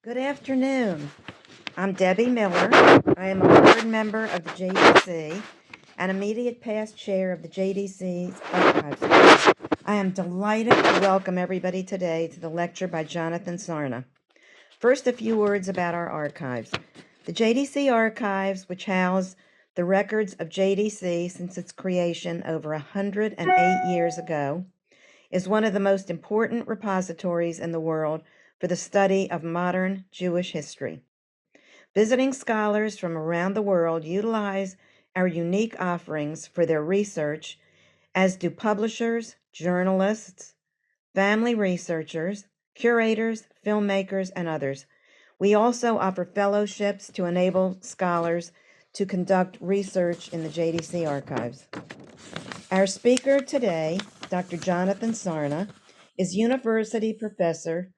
Good afternoon. I'm Debbie Miller. I am a board member of the JDC and immediate past chair of the JDC's Archives Committee. I am delighted to welcome everybody today to the lecture by Jonathan Sarna. First, a few words about our archives. The JDC archives, which house the records of JDC since its creation over 108 years ago, is one of the most important repositories in the world for the study of modern Jewish history. Visiting scholars from around the world utilize our unique offerings for their research, as do publishers, journalists, family researchers, curators, filmmakers, and others. We also offer fellowships to enable scholars to conduct research in the JDC archives. Our speaker today, Dr. Jonathan Sarna, is university professor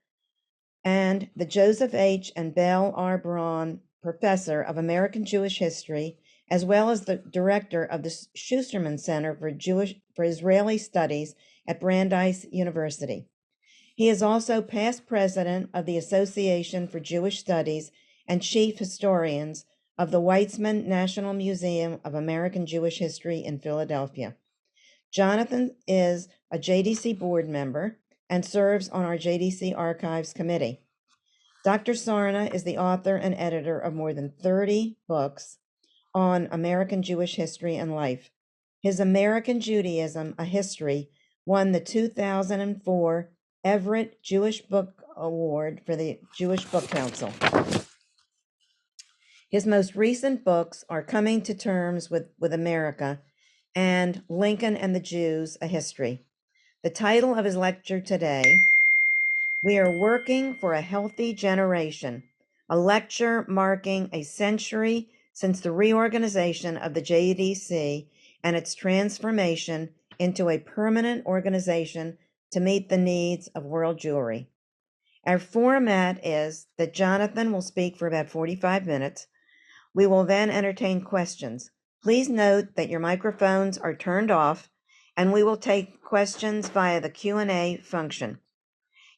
and the Joseph H. and Bell R. Braun Professor of American Jewish History, as well as the director of the Schusterman Center for Israeli Studies at Brandeis University. He is also past president of the Association for Jewish Studies and chief historians of the Weizmann National Museum of American Jewish History in Philadelphia. Jonathan is a JDC board member and serves on our JDC Archives Committee. Dr. Sarna is the author and editor of more than 30 books on American Jewish history and life. His American Judaism, A History, won the 2004 Everett Jewish Book Award for the Jewish Book Council. His most recent books are Coming to Terms with America and Lincoln and the Jews, A History. The title of his lecture today, We Are Working for a Healthy Generation, a lecture marking a century since the reorganization of the JDC and its transformation into a permanent organization to meet the needs of world Jewry. Our format is that Jonathan will speak for about 45 minutes. We will then entertain questions. Please note that your microphones are turned off, and we will take questions via the Q&A function.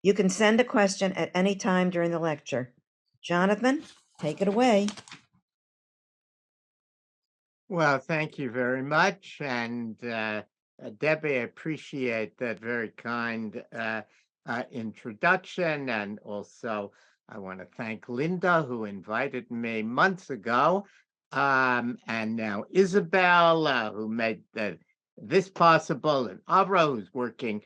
You can send a question at any time during the lecture. Jonathan, take it away. Well, thank you very much. And Debbie, I appreciate that very kind introduction. And also, I want to thank Linda, who invited me months ago, and now Isabel, who made this possible, and Avra, who's working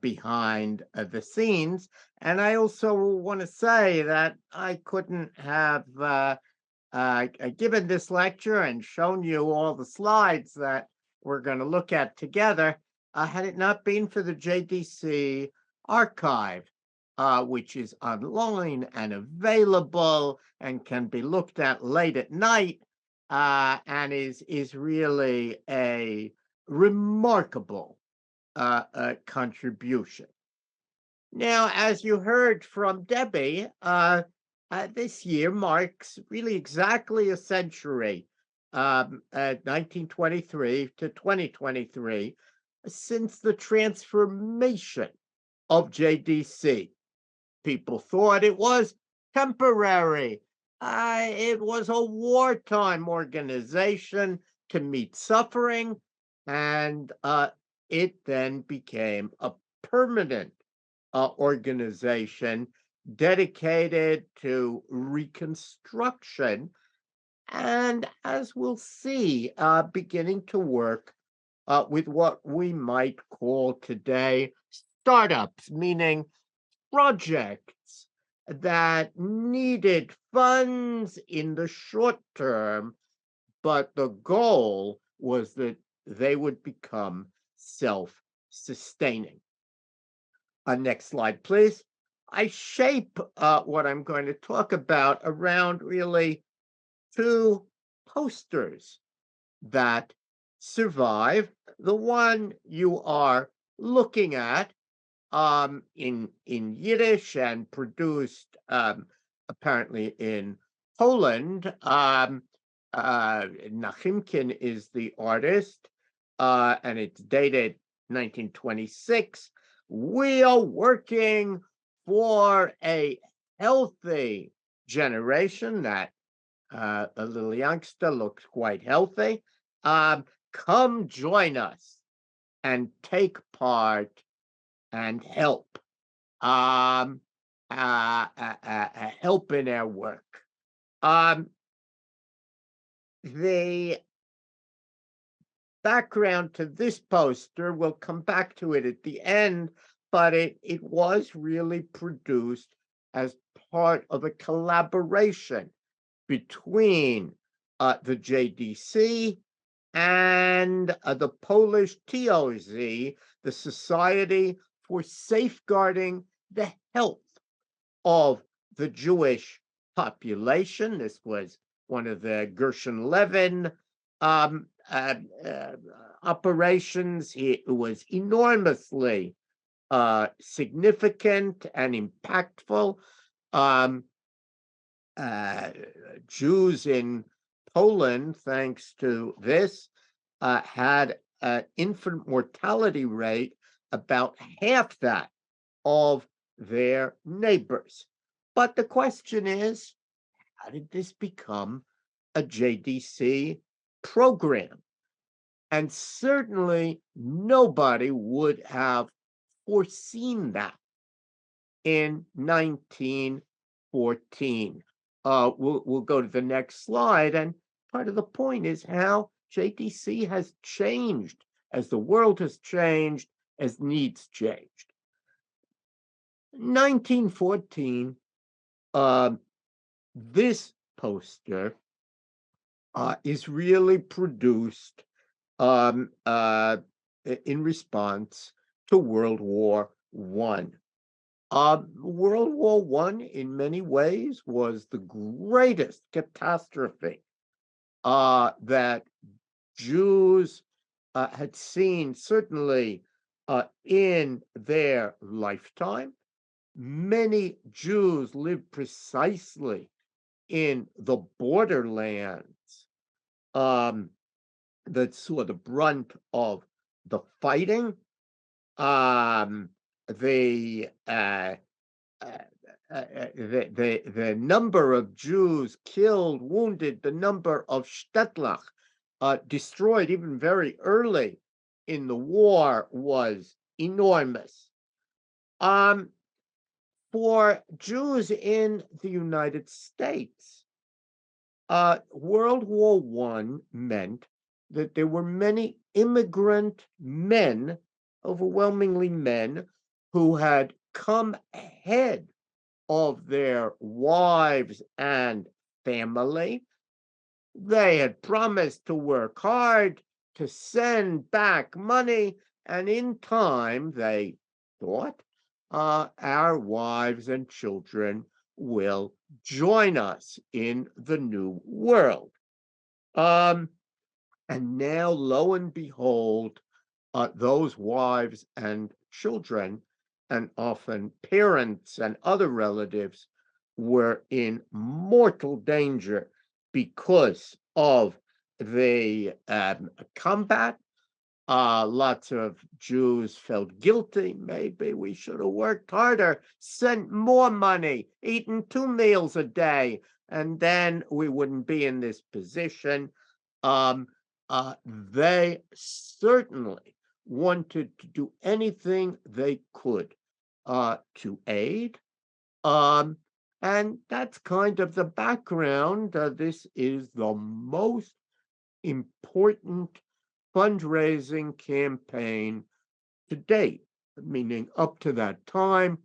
behind the scenes. And I also want to say that I couldn't have given this lecture and shown you all the slides that we're going to look at together, had it not been for the JDC archive, which is online and available and can be looked at late at night, and is really a remarkable contribution. Now, as you heard from Debbie, this year marks really exactly a century, 1923 to 2023, since the transformation of JDC. People thought it was temporary. It was a wartime organization to meet suffering, and it then became a permanent organization dedicated to reconstruction, and as we'll see, beginning to work with what we might call today startups, meaning projects that needed funds in the short term, but the goal was that they would become self-sustaining. Next slide, please. I shape what I'm going to talk about around really two posters that survive. The one you are looking at in Yiddish and produced apparently in Poland. Nachimkin is the artist, and it's dated 1926. We are working for a healthy generation, that a little youngster looks quite healthy. Come join us and take part and help. Um, Help in our work. Um, the background to this poster, we'll come back to it at the end, but it was really produced as part of a collaboration between the JDC and the Polish TOZ, the Society for Safeguarding the Health of the Jewish population. This was one of the Gershon Levin um, uh, uh, operations. It was enormously significant and impactful. Um, uh, Jews in Poland, thanks to this, had an infant mortality rate about half that of their neighbors. But the question is, how did this become a JDC program? And certainly nobody would have foreseen that in 1914. We'll go to the next slide. And part of the point is how JDC has changed as the world has changed, as needs changed. 1914, this poster is really produced in response to World War I. World War I, in many ways, was the greatest catastrophe that Jews had seen, certainly in their lifetime. Many Jews lived precisely in the borderlands that saw the brunt of the fighting. Um, the, uh, the number of Jews killed, wounded, the number of Shtetlach destroyed even very early in the war was enormous. For Jews in the United States, World War I meant that there were many immigrant men, overwhelmingly men, who had come ahead of their wives and family. They had promised to work hard, to send back money, and in time, they thought, our wives and children will join us in the new world. And now, lo and behold, those wives and children, and often parents and other relatives, were in mortal danger because of the combat. Lots of Jews felt guilty. Maybe we should have worked harder, sent more money, eaten 2 meals a day, and then we wouldn't be in this position. They certainly wanted to do anything they could to aid. And that's kind of the background. This is the most important fundraising campaign to date, meaning up to that time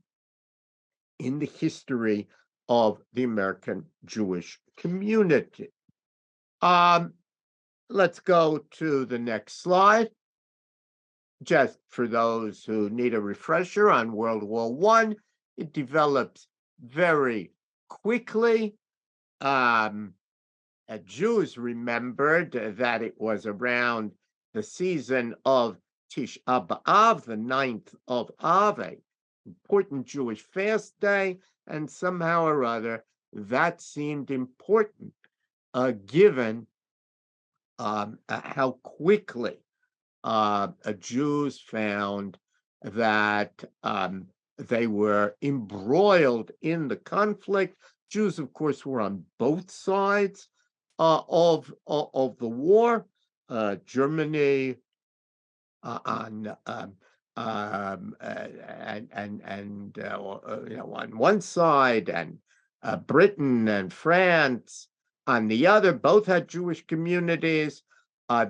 in the history of the American Jewish community. Let's go to the next slide. Just for those who need a refresher on World War I, it develops very quickly. Jews remembered that it was around the season of Tisha B'Av, the 9th of Av, a important Jewish fast day, and somehow or other that seemed important, given how quickly Jews found that they were embroiled in the conflict. Jews, of course, were on both sides of the war. Germany on on one side, and Britain and France on the other. Both had Jewish communities.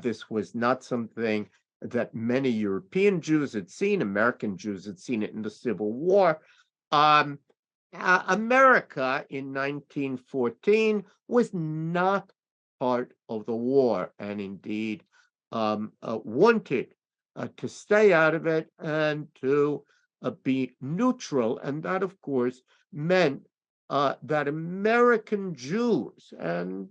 This was not something that many European Jews had seen. American Jews had seen it in the Civil War. Um, America in 1914 was not part of the war, and indeed wanted to stay out of it and to be neutral. And that, of course, meant that American Jews, and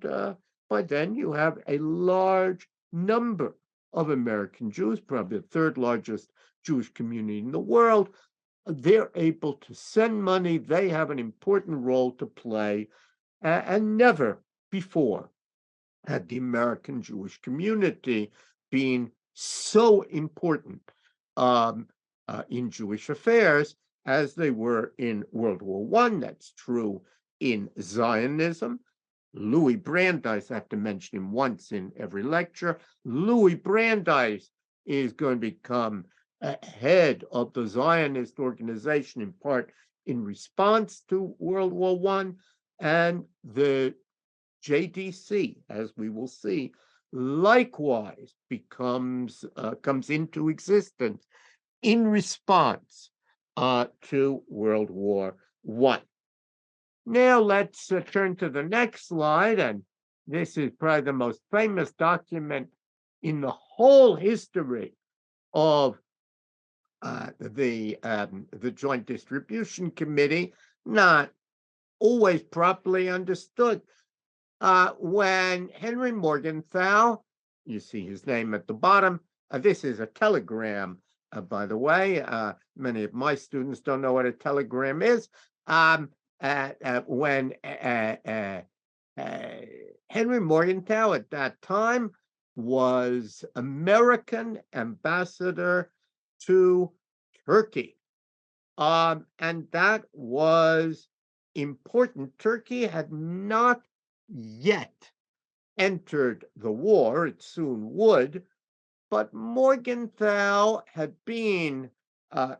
by then you have a large number of American Jews, probably the third largest Jewish community in the world, they're able to send money. They have an important role to play, and never before had the American Jewish community been so important in Jewish affairs as they were in World War I. That's true in Zionism. Louis Brandeis, I have to mention him once in every lecture. Louis Brandeis is going to become head of the Zionist organization, in part in response to World War I, and the JDC, as we will see, likewise comes into existence in response to World War I. Now let's turn to the next slide, and this is probably the most famous document in the whole history of the Joint Distribution Committee, not always properly understood. When Henry Morgenthau, you see his name at the bottom, this is a telegram, by the way. Many of my students don't know what a telegram is. When Henry Morgenthau at that time was American ambassador to Turkey. And that was important. Turkey had not yet entered the war. It soon would, but Morgenthau had been on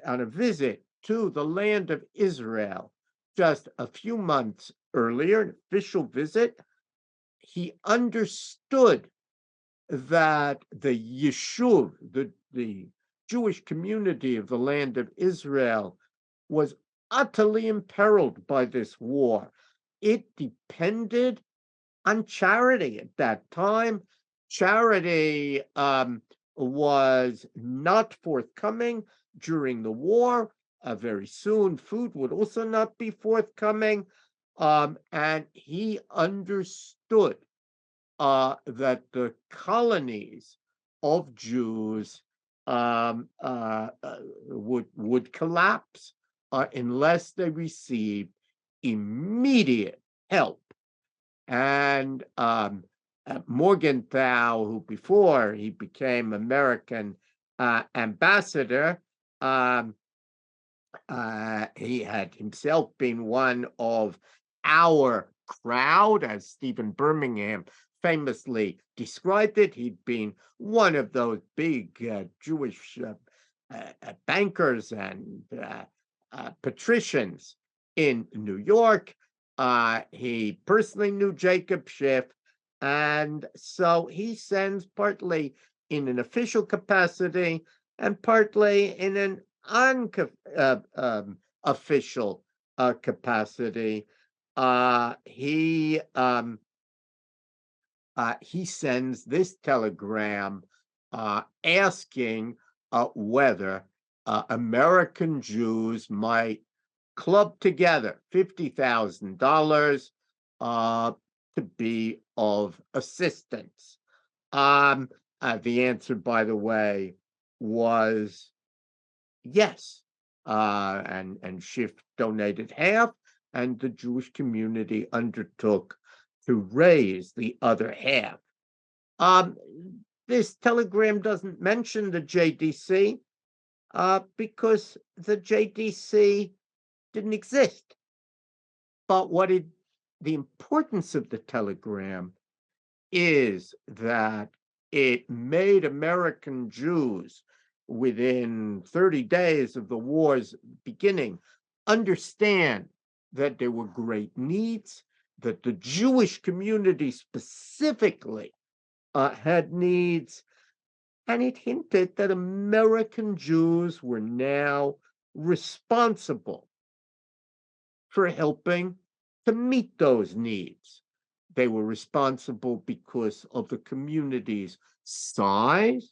a visit to the land of Israel just a few months earlier, an official visit. He understood that the Yishuv, the Jewish community of the land of Israel, was utterly imperiled by this war. It depended on charity at that time. Charity was not forthcoming during the war. Very soon, food would also not be forthcoming. And he understood that the colonies of Jews would collapse unless they received immediate help. And Morgenthau, who before he became American ambassador, he had himself been one of our crowd, as Stephen Birmingham famously described it. He'd been one of those big Jewish bankers and patricians in New York. He personally knew Jacob Schiff, and so he sends, partly in an official capacity and partly in an unofficial capacity. He sends this telegram asking whether American Jews might club together $50,000 to be of assistance. The answer, by the way, was yes. And Schiff donated half, and the Jewish community undertook to raise the other half. This telegram doesn't mention the JDC because the JDC didn't exist. But the importance of the telegram is that it made American Jews within 30 days of the war's beginning understand that there were great needs, that the Jewish community specifically had needs, and it hinted that American Jews were now responsible for helping to meet those needs. They were responsible because of the community's size.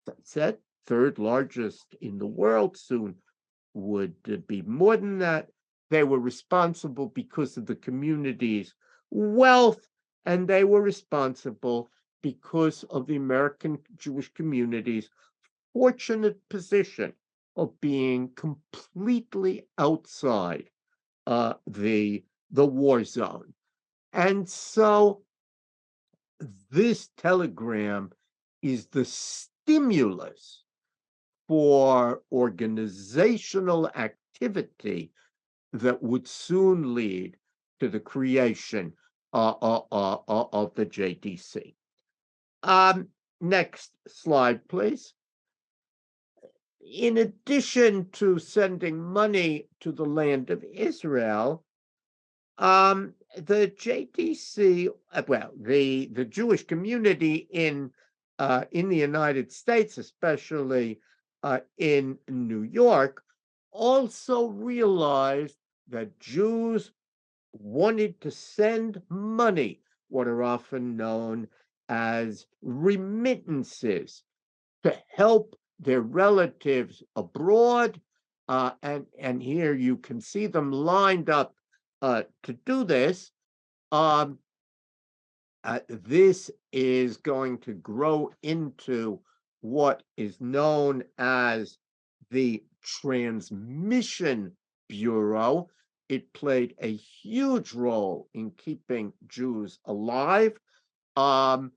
That said, third largest in the world, soon would be more than that. They were responsible because of the community's wealth, and they were responsible because of the American Jewish community's fortunate position of being completely outside the war zone. And so this telegram is the stimulus for organizational activity that would soon lead to the creation of the JDC. Next slide, please. In addition to sending money to the land of Israel, the JDC, well, the Jewish community in the United States, especially in New York, also realized that Jews wanted to send money, what are often known as remittances, to help their relatives abroad. And here you can see them lined up to do this. This is going to grow into what is known as the Transmission Bureau. It played a huge role in keeping Jews alive. And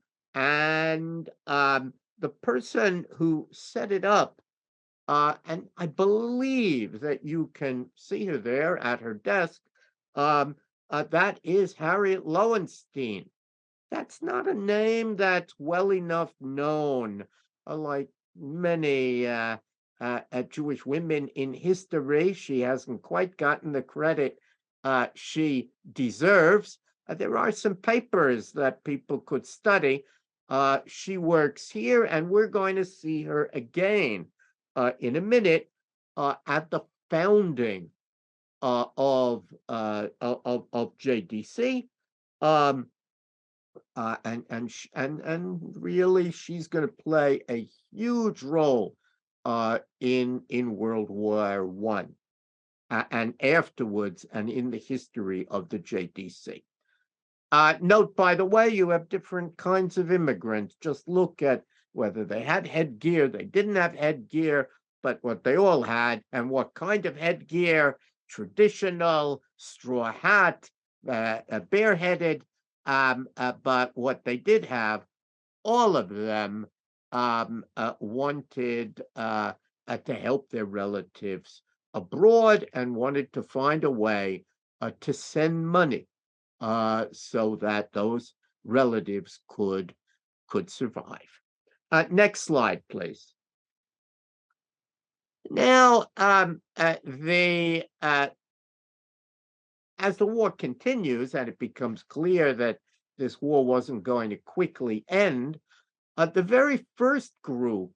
the person who set it up, and I believe that you can see her there at her desk, that is Harriet Lowenstein. That's not a name that's well enough known, like many Jewish women in history. She hasn't quite gotten the credit she deserves. There are some papers that people could study. She works here, and we're going to see her again in a minute at the founding of JDC. And really, she's going to play a huge role in World War One and afterwards, and in the history of the JDC. Note, by the way, you have different kinds of immigrants. Just look at whether they had headgear, they didn't have headgear, but what they all had, and what kind of headgear: traditional, straw hat, bareheaded. But what they did have, all of them wanted to help their relatives abroad and wanted to find a way to send money so that those relatives could survive. Next slide, please. Now, as the war continues and it becomes clear that this war wasn't going to quickly end, the very first group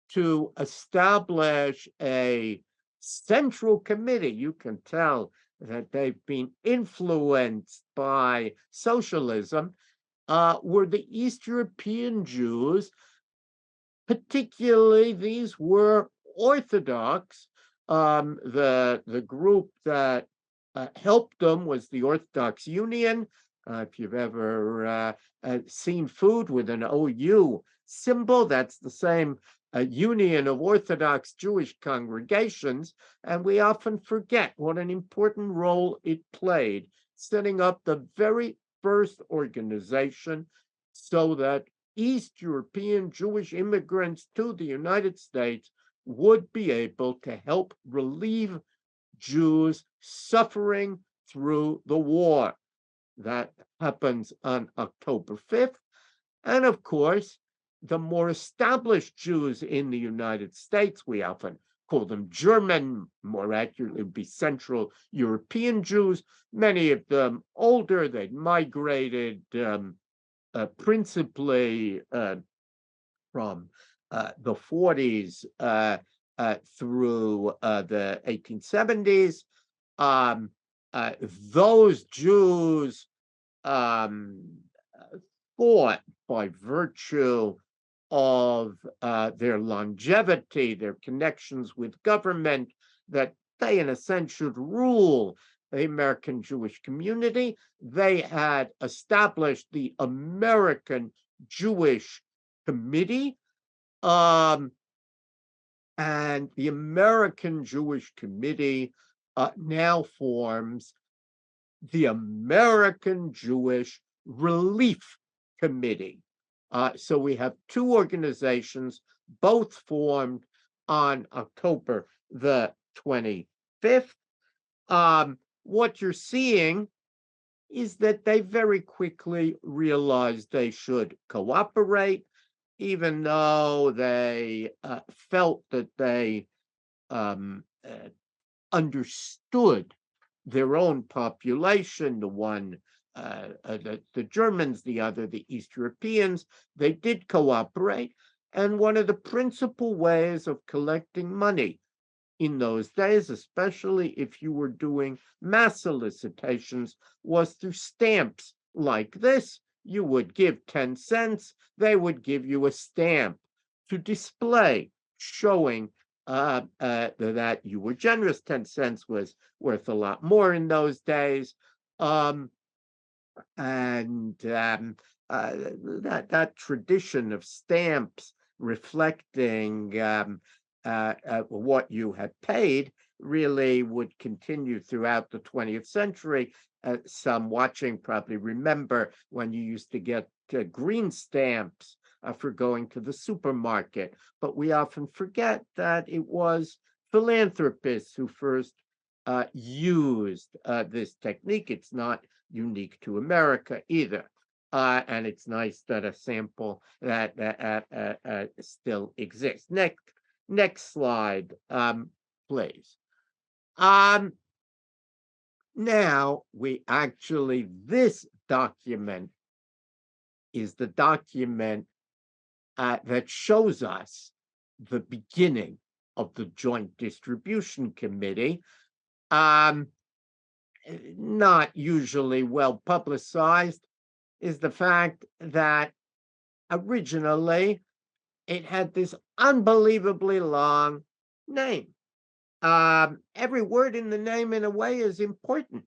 to establish a central committee, you can tell that they've been influenced by socialism, were the East European Jews. Particularly, these were Orthodox. The group that helped them was the Orthodox Union. If you've ever seen food with an OU symbol, that's the same Union of Orthodox Jewish Congregations. And we often forget what an important role it played, setting up the very first organization so that East European Jewish immigrants to the United States would be able to help relieve Jews suffering through the war. That happens on October 5th. And of course, the more established Jews in the United States, we often call them German, more accurately would be Central European Jews, many of them older, they'd migrated principally from the 40s through the 1870s. Um, those Jews um, fought by virtue of their longevity, their connections with government, that they, in a sense, should rule the American Jewish community. They had established the American Jewish Committee, and the American Jewish Committee now forms the American Jewish Relief Committee. So we have two organizations, both formed on October the 25th. What you're seeing is that they very quickly realized they should cooperate, even though they felt that they understood their own population, the one, the Germans, the other, the East Europeans. They did cooperate. And one of the principal ways of collecting money in those days, especially if you were doing mass solicitations, was through stamps like this. You would give 10 cents, they would give you a stamp to display, showing that you were generous. 10 cents was worth a lot more in those days. That tradition of stamps reflecting what you had paid really would continue throughout the 20th century. Some watching probably remember when you used to get green stamps for going to the supermarket, but we often forget that it was philanthropists who first used this technique. It's not unique to America either. And it's nice that a sample that still exists. Next slide, please. Now this document is the document that shows us the beginning of the Joint Distribution Committee. Not usually well publicized is the fact that originally it had this unbelievably long name. Every word in the name, in a way, is important.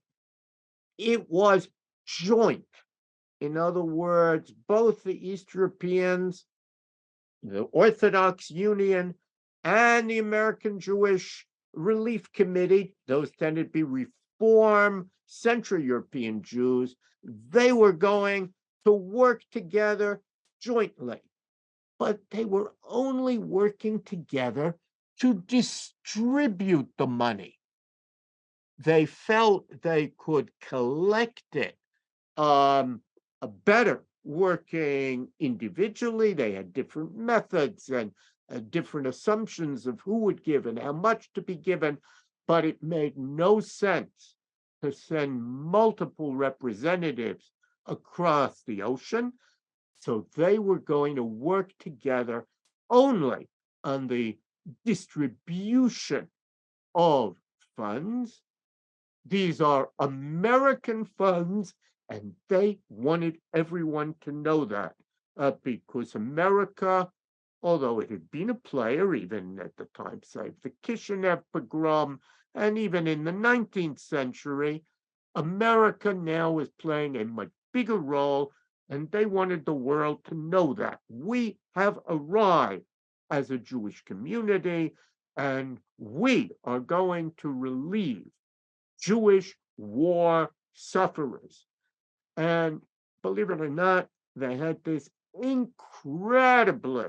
It was joint. In other words, both the East Europeans, the Orthodox Union, and the American Jewish Relief Committee, those tended to be Reform Central European Jews, they were going to work together jointly. But they were only working together to distribute the money. They felt they could collect it better working individually. They had different methods and different assumptions of who would give and how much to be given, but it made no sense to send multiple representatives across the ocean. So they were going to work together only on the distribution of funds. These are American funds, and they wanted everyone to know that because America, although it had been a player even at the time, say, the Kishinev pogrom, and even in the 19th century, America now is playing a much bigger role, and they wanted the world to know that. We have arrived as a Jewish community, and we are going to relieve Jewish war sufferers. And believe it or not, they had this incredibly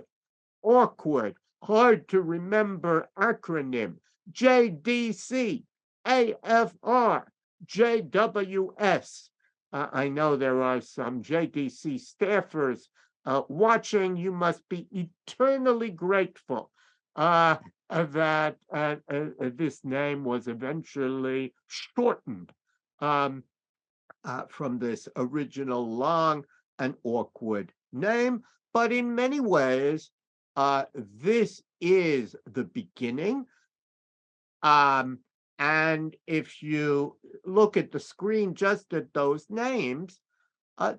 awkward, hard to remember acronym, JDC, AFR. JWS. I know there are some JDC staffers watching. You must be eternally grateful that this name was eventually shortened um, from this original long and awkward name. But in many ways, this is the beginning. Um, and if you look at the screen just at those names,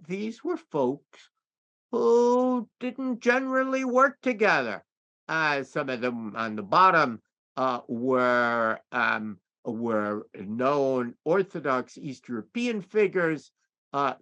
these were folks who didn't generally work together. Some of them on the bottom were known Orthodox East European figures.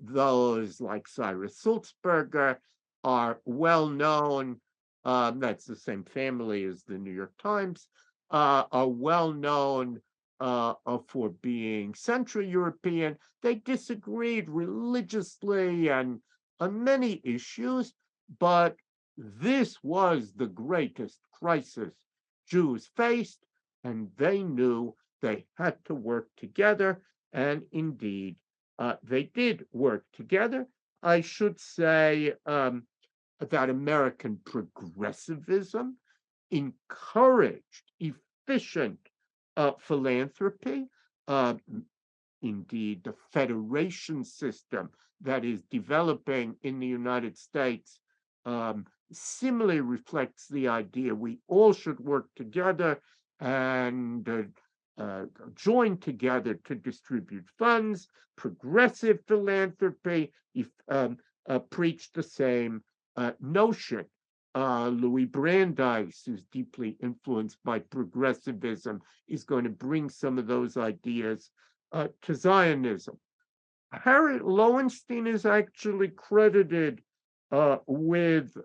Those like Cyrus Sulzberger are well known. That's the same family as the New York Times. Are well known for being Central European. They disagreed religiously and on many issues, but this was the greatest crisis Jews faced, and they knew they had to work together, and indeed, they did work together. I should say that American progressivism encouraged efficient philanthropy. Uh, Indeed, the federation system that is developing in the United States similarly reflects the idea we all should work together and join together to distribute funds. Progressive philanthropy preached the same notion. Louis Brandeis, who's deeply influenced by progressivism, is going to bring some of those ideas to Zionism. Harry Lowenstein is actually credited with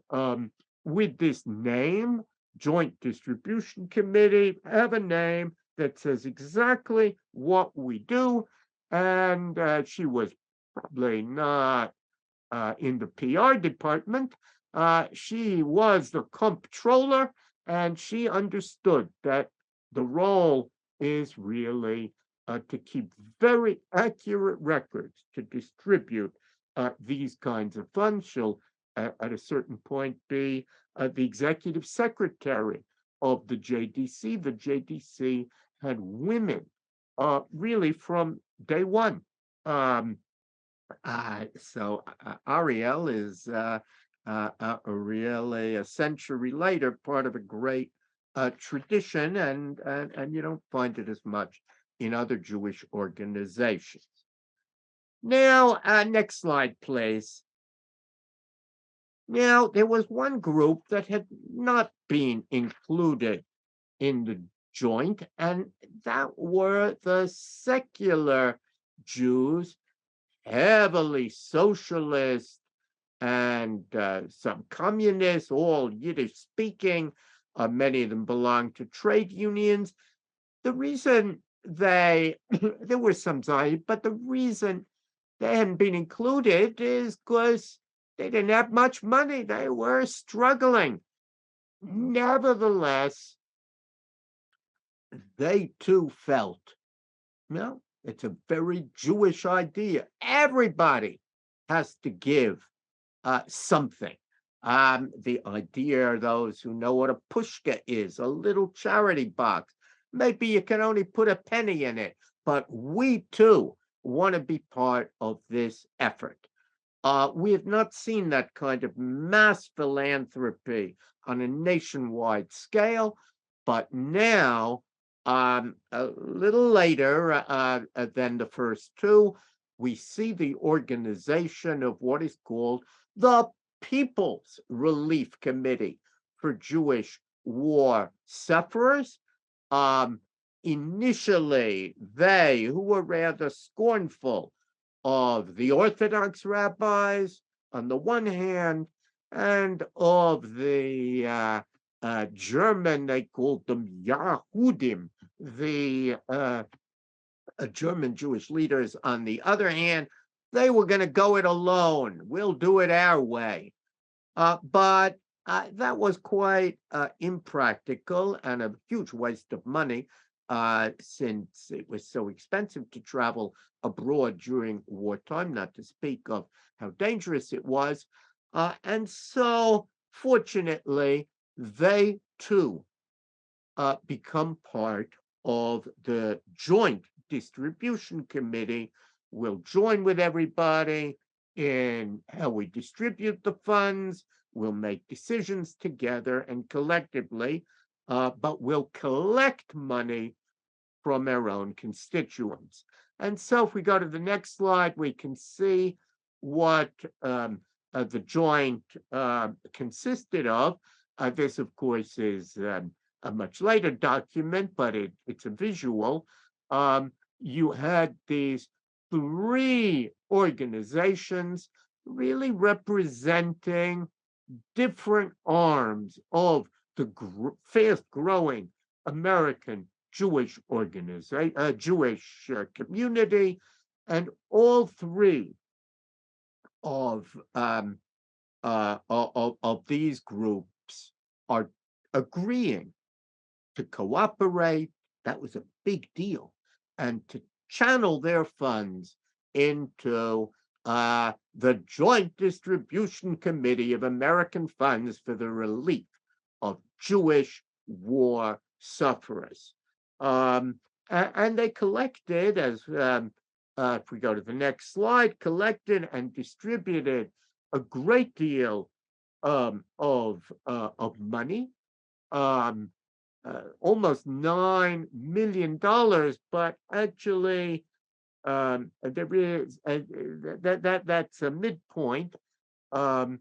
this name, Joint Distribution Committee. Have a name that says exactly what we do, and she was probably not in the PR department. She was the comptroller, and she understood that the role is really to keep very accurate records to distribute these kinds of funds. She'll, at a certain point, be the executive secretary of the JDC. The JDC had women really from day one. Ariel is really a century later part of a great tradition, and you don't find it as much in other Jewish organizations. Now, next slide, please. Now, there was one group that had not been included in the joint, and that were the secular Jews, heavily socialist and some communists, all Yiddish speaking. Many of them belonged to trade unions. The reason there were some Zionists, but the reason they hadn't been included is because they didn't have much money. They were struggling. Nevertheless, they too felt, no, it's a very Jewish idea. Everybody has to give something. The idea, those who know what a pushka is, a little charity box. Maybe you can only put a penny in it, but we too want to be part of this effort. We have not seen that kind of mass philanthropy on a nationwide scale, but now, a little later than the first two, we see the organization of what is called the People's Relief Committee for Jewish War Sufferers. Initially, they, who were rather scornful of the Orthodox rabbis on the one hand, and of the German, they called them Yahudim, the German Jewish leaders on the other hand, they were going to go it alone. We'll do it our way. But that was quite impractical and a huge waste of money. since it was so expensive to travel abroad during wartime, not to speak of how dangerous it was. And so, fortunately, they too become part of the joint distribution committee. We'll join with everybody in how we distribute the funds. We'll make decisions together and collectively, but we'll collect money from our own constituents. And so if we go to the next slide, we can see what the joint consisted of. This, of course, is a much later document, but it's a visual. You had these three organizations really representing different arms of the fast growing American Jewish organization, Jewish community, and all three of these groups are agreeing to cooperate. That was a big deal, and to channel their funds into the Joint Distribution Committee of American Funds for the Relief of Jewish War Sufferers. And they collected, if we go to the next slide, collected and distributed a great deal of money, almost $9 million, but actually there is that's a midpoint, and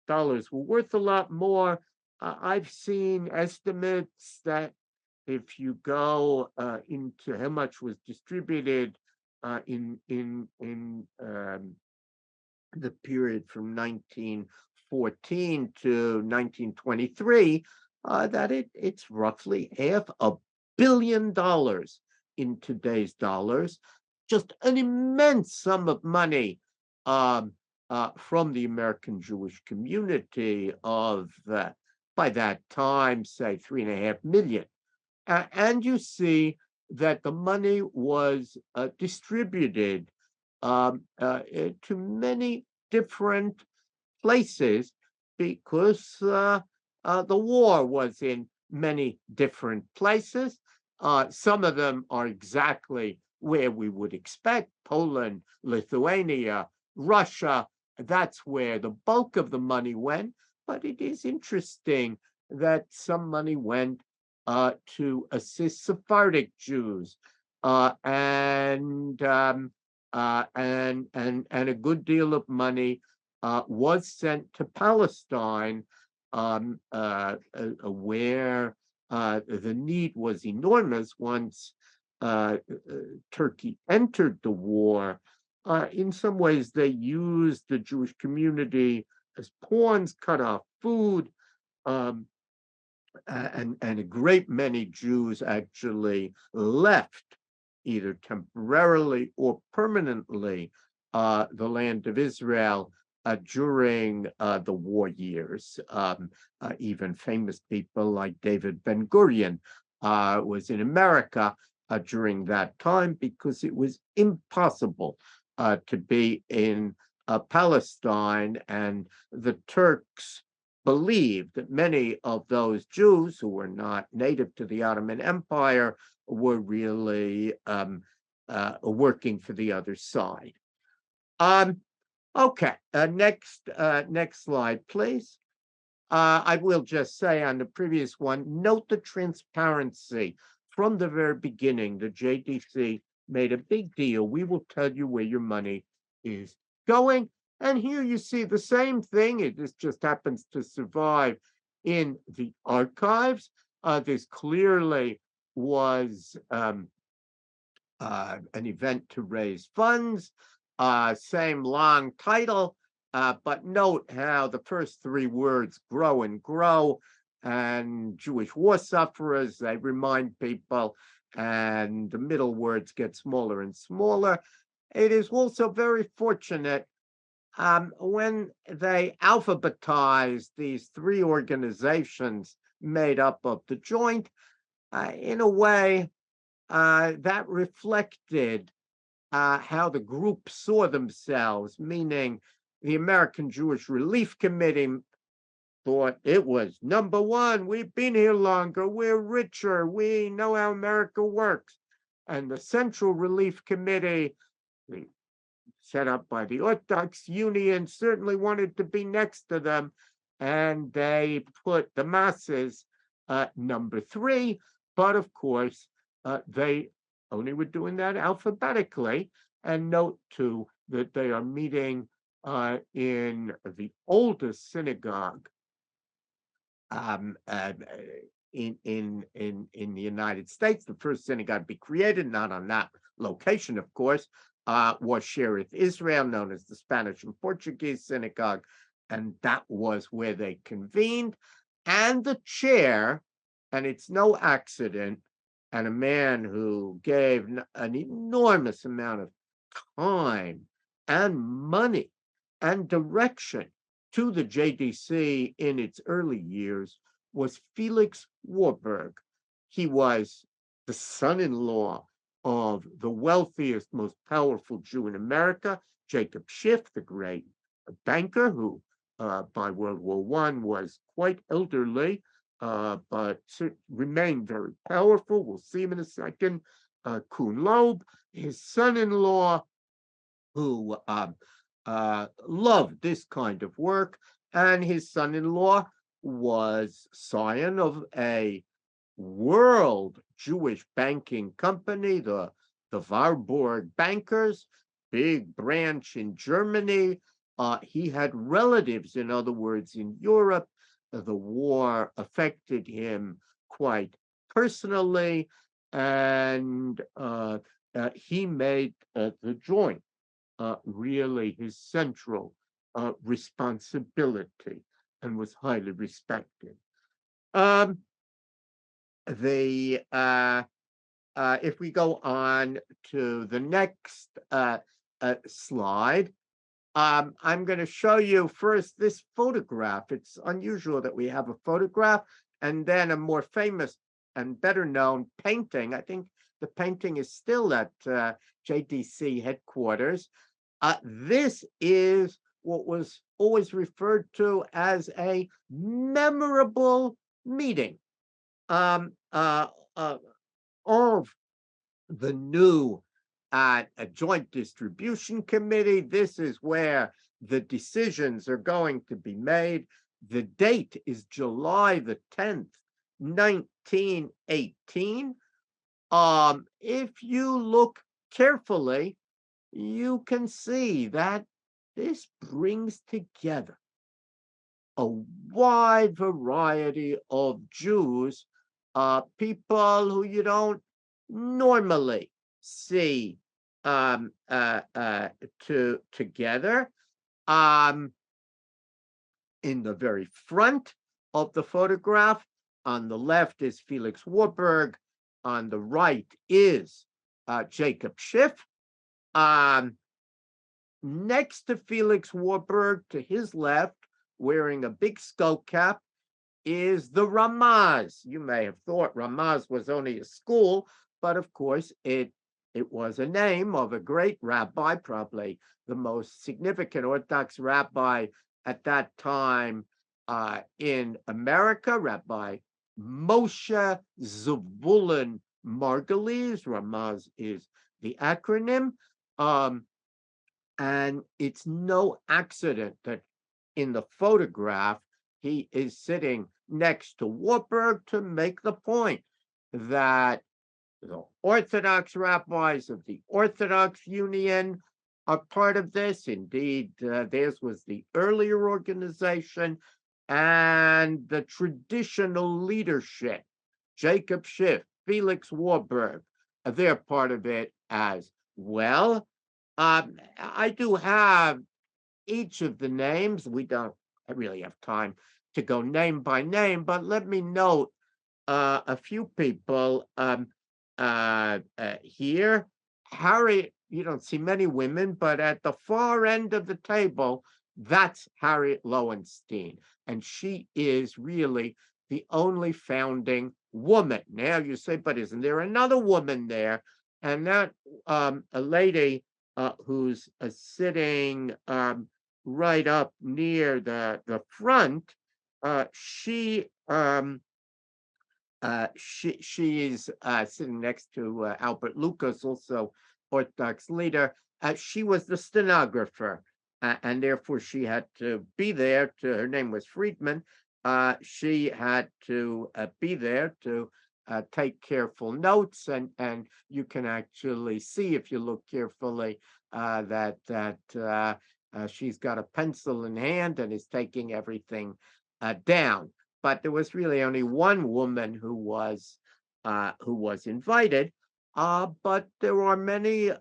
dollars were worth a lot more. I've seen estimates that if you go into how much was distributed in the period from 1914 to 1923, that it's roughly $500 million in today's dollars, just an immense sum of money from the American Jewish community of, by that time, say 3.5 million. And you see that the money was distributed to many different places because the war was in many different places. Some of them are exactly where we would expect: Poland, Lithuania, Russia. That's where the bulk of the money went. But it is interesting that some money went to assist Sephardic Jews, and a good deal of money was sent to Palestine, where the need was enormous once Turkey entered the war. In some ways, they used the Jewish community as pawns, cut off food, and a great many Jews actually left, either temporarily or permanently, the land of Israel during the war years. Even famous people like David Ben-Gurion was in America during that time because it was impossible to be in Palestine, and the Turks believed that many of those Jews who were not native to the Ottoman Empire were really working for the other side. Okay, next slide, please. I will just say on the previous one, note the transparency. From the very beginning, the JDC made a big deal. We will tell you where your money is going. And here you see the same thing. This just happens to survive in the archives. This clearly was an event to raise funds. Same long title, but note how the first three words grow and grow, and Jewish war sufferers, they remind people, and the middle words get smaller and smaller. It is also very fortunate when they alphabetized these three organizations made up of the joint. In a way, that reflected how the group saw themselves, meaning the American Jewish Relief Committee thought it was number one. We've been here longer. We're richer. We know how America works. And the Central Relief Committee, set up by the Orthodox Union, certainly wanted to be next to them. And they put the masses number three. But of course, they only were doing that alphabetically. And note too that they are meeting in the oldest synagogue um, uh, in the United States. The first synagogue to be created, not on that location, of course, was Sherith Israel, known as the Spanish and Portuguese synagogue, and that was where they convened. And the chair, and it's no accident, and a man who gave an enormous amount of time and money and direction to the JDC in its early years was Felix Warburg. He was the son-in-law of the wealthiest, most powerful Jew in America, Jacob Schiff, the great banker who by World War I was quite elderly, but remained very powerful. We'll see him in a second. Kuhn Loeb, his son-in-law, who loved this kind of work, and his son-in-law was scion of a world Jewish banking company, the Warburg Bankers, big branch in Germany. He had relatives, in other words, in Europe. The war affected him quite personally, and he made the joint really his central responsibility and was highly respected. Um, the If we go on to the next slide, I'm going to show you first this photograph. It's unusual that we have a photograph and then a more famous and better known painting. I think the painting is still at JDC headquarters. This is what was always referred to as a memorable meeting of the new a joint distribution committee. This is where the decisions are going to be made. The date is July the 10th, 1918. If you look carefully, you can see that this brings together a wide variety of Jews, people who you don't normally see together. In the very front of the photograph, on the left is Felix Warburg, on the right is Jacob Schiff. Next to Felix Warburg, to his left, wearing a big skull cap, is the Ramaz. You may have thought Ramaz was only a school, but of course it was a name of a great rabbi, probably the most significant Orthodox rabbi at that time in America, Rabbi Moshe Zebulun Margulies. Ramaz is the acronym. And it's no accident that in the photograph, he is sitting next to Warburg to make the point that the Orthodox rabbis of the Orthodox Union are part of this. Indeed, theirs was the earlier organization, and the traditional leadership, Jacob Schiff, Felix Warburg, they're part of it as well. I do have each of the names. We don't really have time to go name by name, but let me note a few people here. Harriet, you don't see many women, but at the far end of the table, that's Harriet Lowenstein. And she is really the only founding woman. Now you say, but isn't there another woman there? And that a lady who's sitting right up near the front, she is sitting next to Albert Lucas, also Orthodox leader. She was the stenographer, and therefore she had to be there. Her name was Friedman. She had to be there to take careful notes, and you can actually see if you look carefully that she's got a pencil in hand and is taking everything down. But there was really only one woman who was invited. But there are many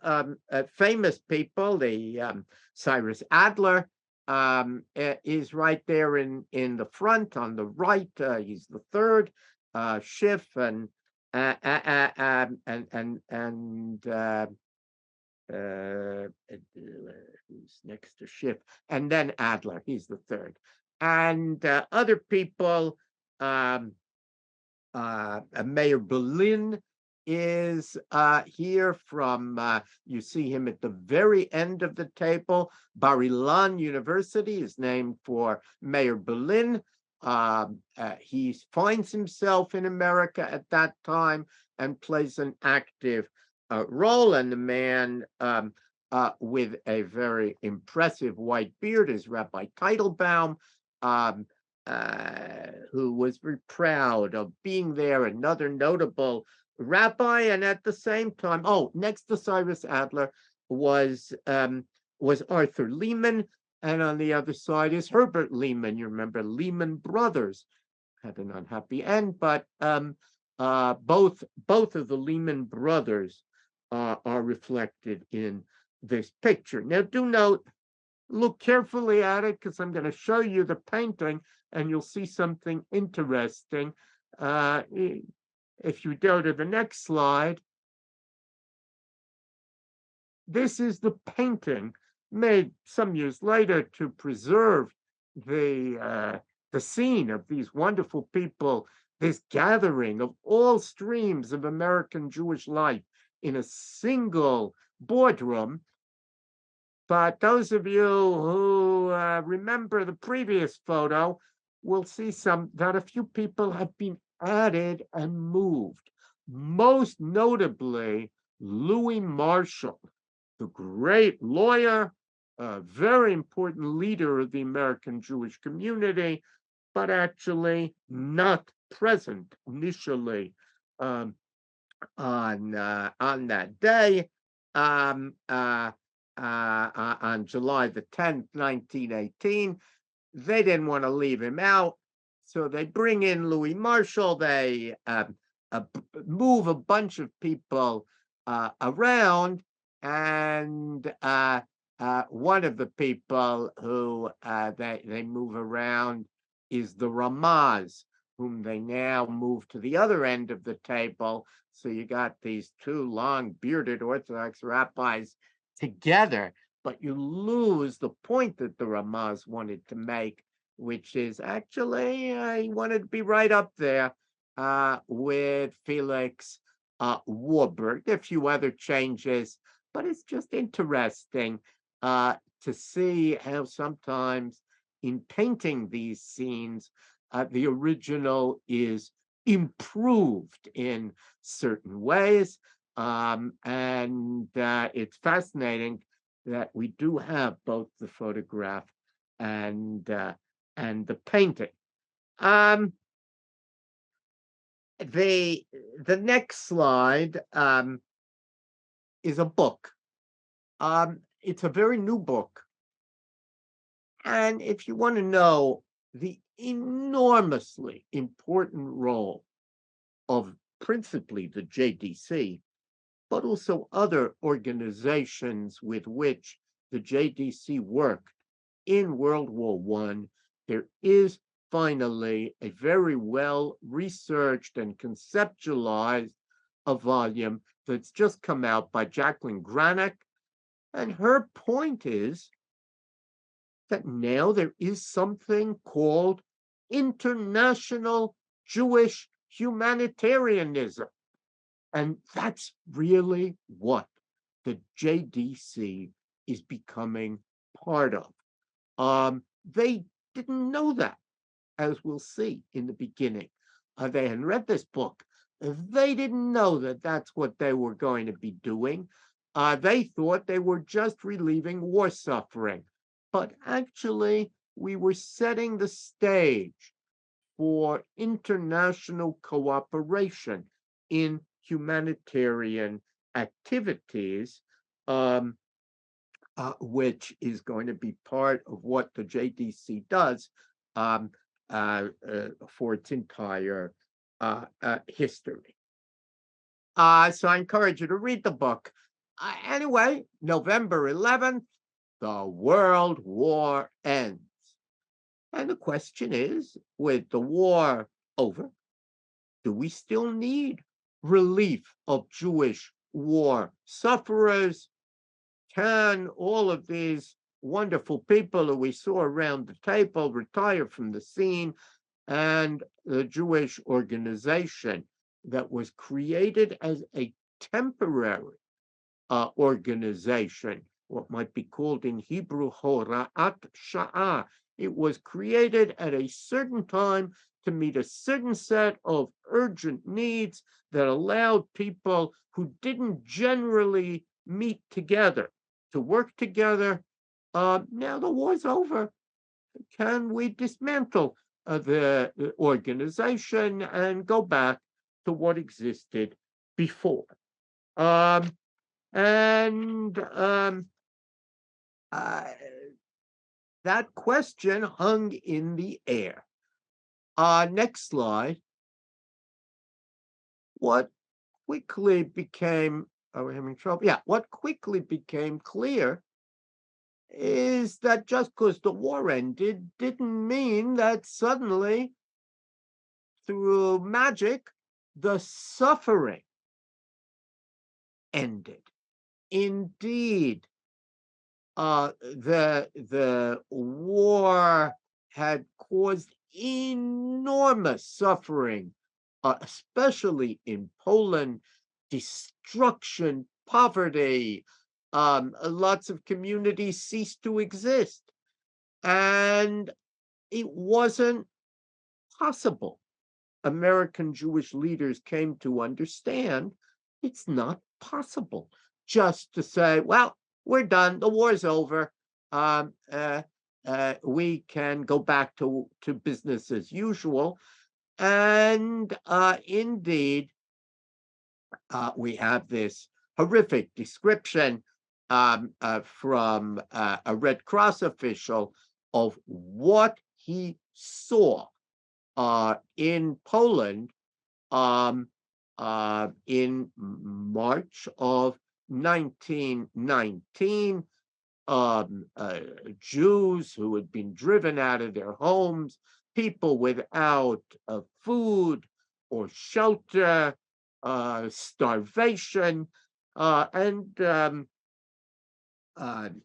famous people. The Cyrus Adler is right there in the front on the right. He's the third. Schiff uh, who's next to Schiff, and then Adler. He's the third, and other people. Um, Mayor Berlin is here from, you see him at the very end of the table. Bar Ilan University is named for Mayor Berlin. He finds himself in America at that time and plays an active role. And the man with a very impressive white beard is Rabbi Teitelbaum. Um, who was very proud of being there, another notable rabbi, and at the same time, next to Cyrus Adler was Arthur Lehman, and on the other side is Herbert Lehman. You remember Lehman Brothers had an unhappy end, but both of the Lehman Brothers are reflected in this picture. Now, do note, look carefully at it because I'm going to show you the painting and you'll see something interesting. If you go to the next slide, this is the painting made some years later to preserve the scene of these wonderful people, this gathering of all streams of American Jewish life in a single boardroom. But those of you who remember the previous photo will see that a few people have been added and moved. Most notably, Louis Marshall, the great lawyer, a very important leader of the American Jewish community, but actually not present initially on that day. On July the 10th, 1918. They didn't want to leave him out, so they bring in Louis Marshall. They move a bunch of people around, and one of the people who they move around is the Ramaz, whom they now move to the other end of the table. So you got these two long bearded Orthodox rabbis together, but you lose the point that the Ramaz wanted to make, which is actually he wanted to be right up there with Felix Warburg. A few other changes, but it's just interesting to see how sometimes in painting these scenes, the original is improved in certain ways. And it's fascinating that we do have both the photograph and the painting. The next slide is a book. It's a very new book. And if you want to know the enormously important role of principally the JDC, but also other organizations with which the JDC worked in World War I, there is finally a very well researched and conceptualized a volume that's just come out by Jacqueline Granick. And her point is that now there is something called international Jewish humanitarianism. And that's really what the JDC is becoming part of. They didn't know that, as we'll see in the beginning. They hadn't read this book. They didn't know that that's what they were going to be doing. They thought they were just relieving war suffering. But actually, we were setting the stage for international cooperation in humanitarian activities, um, which is going to be part of what the JDC does um, for its entire history. So I encourage you to read the book. Anyway, November 11th, the World War ends. And the question is, with the war over, do we still need relief of Jewish war sufferers? Can all of these wonderful people who we saw around the table retire from the scene? And the Jewish organization that was created as a temporary organization, what might be called in Hebrew Hora'at Sha'ah. It was created at a certain time to meet a certain set of urgent needs that allowed people who didn't generally meet together to work together. Now the war's over. Can we dismantle the organization and go back to what existed before? And that question hung in the air. Next slide. What quickly became, are we having trouble? Yeah, what quickly became clear is that just because the war ended didn't mean that suddenly, through magic, the suffering ended. Indeed, the war had caused enormous suffering, especially in Poland, destruction, poverty. Lots of communities ceased to exist, and it wasn't possible. American Jewish leaders came to understand it's not possible just to say, well, we're done, the war's over. We can go back to business as usual. And indeed, we have this horrific description from a Red Cross official of what he saw in Poland in March of 1919. Jews who had been driven out of their homes, people without food or shelter, starvation, and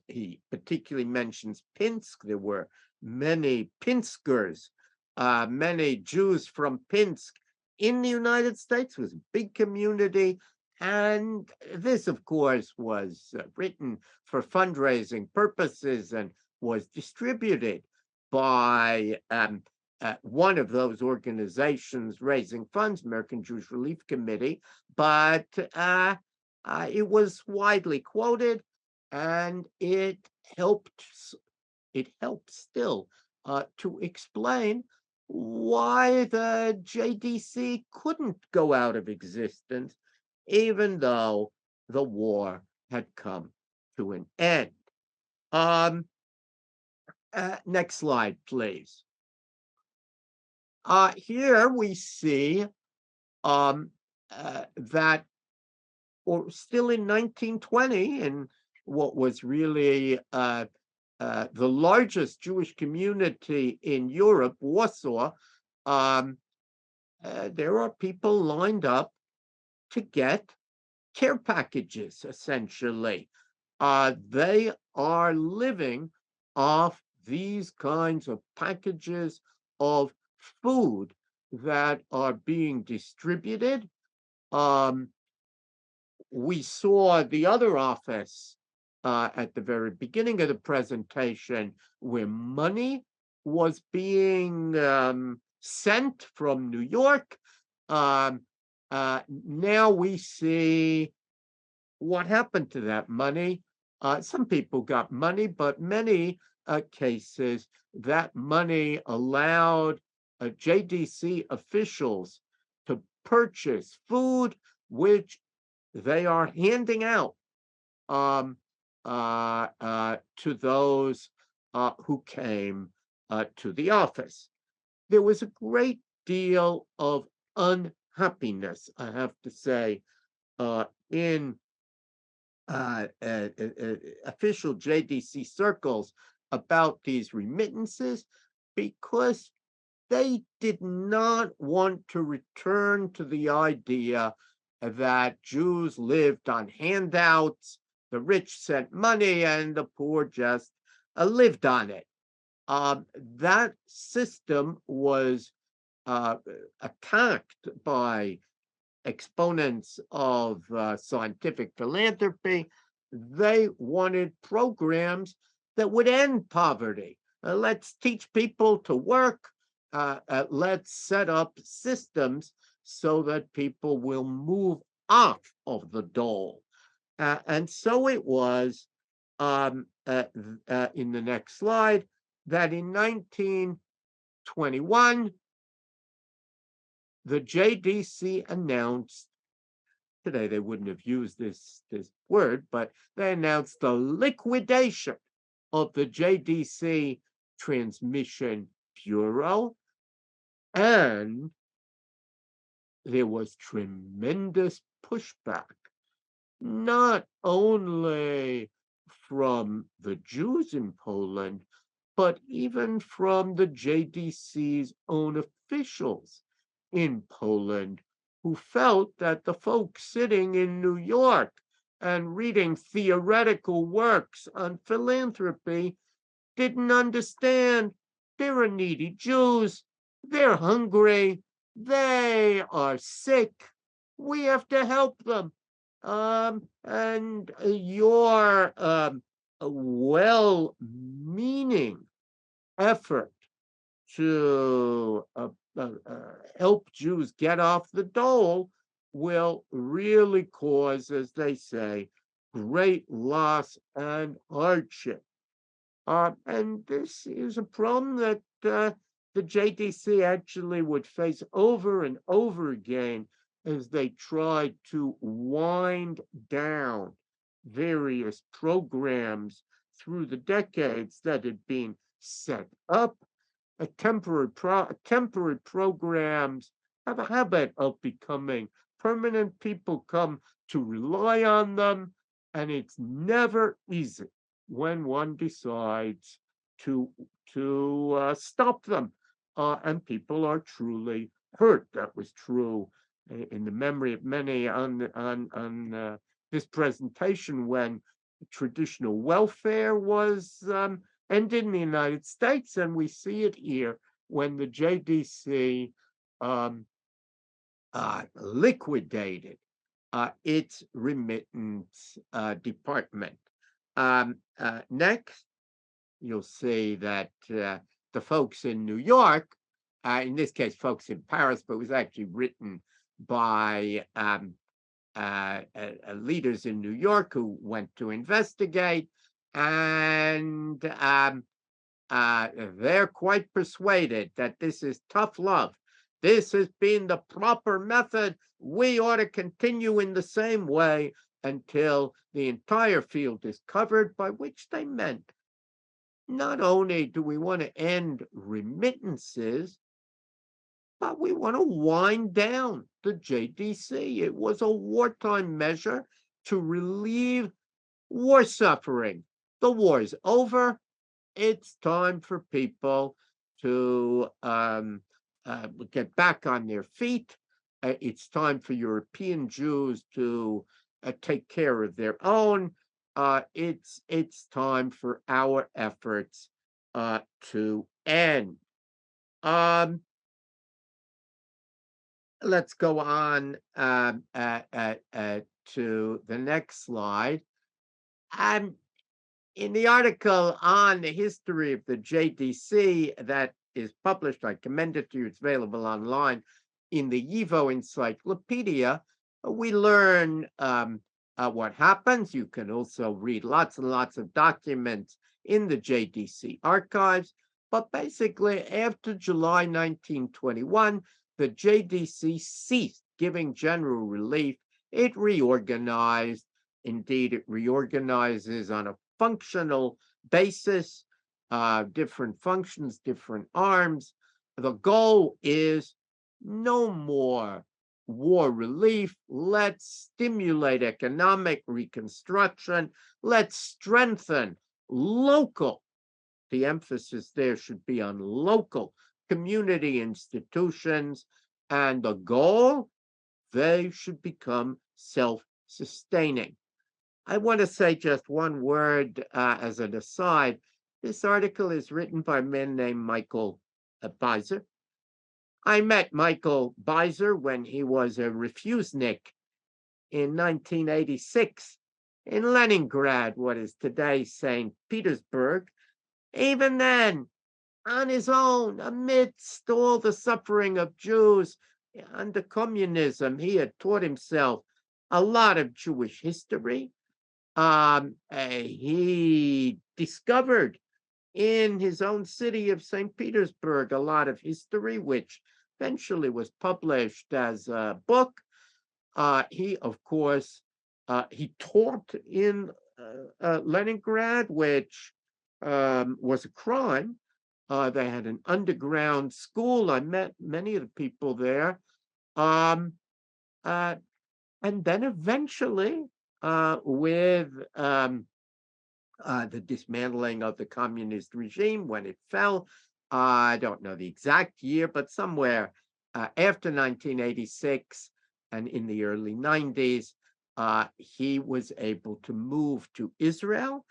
he particularly mentions Pinsk. There were many Pinskers, many Jews from Pinsk in the United States. It was a big community. And this, of course, was written for fundraising purposes and was distributed by one of those organizations raising funds, American Jewish Relief Committee. But it was widely quoted, and it helped still to explain why the JDC couldn't go out of existence, even though the war had come to an end. Next slide, please. Here we see that, or still in 1920, in what was really the largest Jewish community in Europe, Warsaw, there are people lined up to get care packages, essentially. They are living off these kinds of packages of food that are being distributed. Um, we saw the other office at the very beginning of the presentation where money was being sent from New York. Um, now we see what happened to that money. Some people got money, but many cases that money allowed JDC officials to purchase food, which they are handing out um, to those who came to the office. There was a great deal of unhappiness, I have to say, in official JDC circles about these remittances because they did not want to return to the idea that Jews lived on handouts, the rich sent money, and the poor just lived on it. That system was uh, attacked by exponents of scientific philanthropy. They wanted programs that would end poverty. Let's teach people to work. Let's set up systems so that people will move off of the dole. And so it was in the next slide that in 1921, the JDC announced today they wouldn't have used this word, but they announced the liquidation of the JDC Transmission Bureau, and there was tremendous pushback, not only from the Jews in Poland, but even from the JDC's own officials in Poland who felt that the folks sitting in New York and reading theoretical works on philanthropy didn't understand. There are needy Jews. They're hungry. They are sick. We have to help them. And your well meaning effort to help Jews get off the dole will really cause, as they say, great loss and hardship. And this is a problem that the JDC actually would face over and over again as they tried to wind down various programs through the decades that had been set up. Temporary programs have a habit of becoming permanent. People come to rely on them, and it's never easy when one decides to stop them, and people are truly hurt. That was true in the memory of many on this presentation when traditional welfare was ended in the United States, and we see it here when the JDC um, liquidated its remittance department. Next, you'll see that the folks in New York, in this case, folks in Paris, but it was actually written by leaders in New York who went to investigate, and they're quite persuaded that this is tough love. This has been the proper method. We ought to continue in the same way until the entire field is covered, by which they meant not only do we want to end remittances, but we want to wind down the JDC. It was a wartime measure to relieve war suffering. The war is over. It's time for people to get back on their feet. It's time for European Jews to take care of their own. It's time for our efforts to end. Um, let's go on to the next slide. Um, in the article on the history of the JDC that is published, I commend it to you. It's available online in the YIVO Encyclopedia. We learn what happens. You can also read lots and lots of documents in the JDC archives. But basically, after July 1921, the JDC ceased giving general relief. It reorganized. Indeed, it reorganizes on a functional basis, different functions, different arms. The goal is no more war relief. Let's stimulate economic reconstruction. Let's strengthen local. The emphasis there should be on local community institutions. And the goal, they should become self sustaining. I want to say just one word as an aside. This article is written by a man named Michael Beiser. I met Michael Beiser when he was a refusenik in 1986 in Leningrad, what is today St. Petersburg. Even then, on his own, amidst all the suffering of Jews under communism, he had taught himself a lot of Jewish history. He discovered in his own city of St. Petersburg a lot of history, which eventually was published as a book. He, of course, he taught in Leningrad, which was a crime. They had an underground school. I met many of the people there. Um, uh, and then eventually, with the dismantling of the communist regime when it fell, I don't know the exact year, but somewhere after 1986 and in the early 90s, he was able to move to Israel,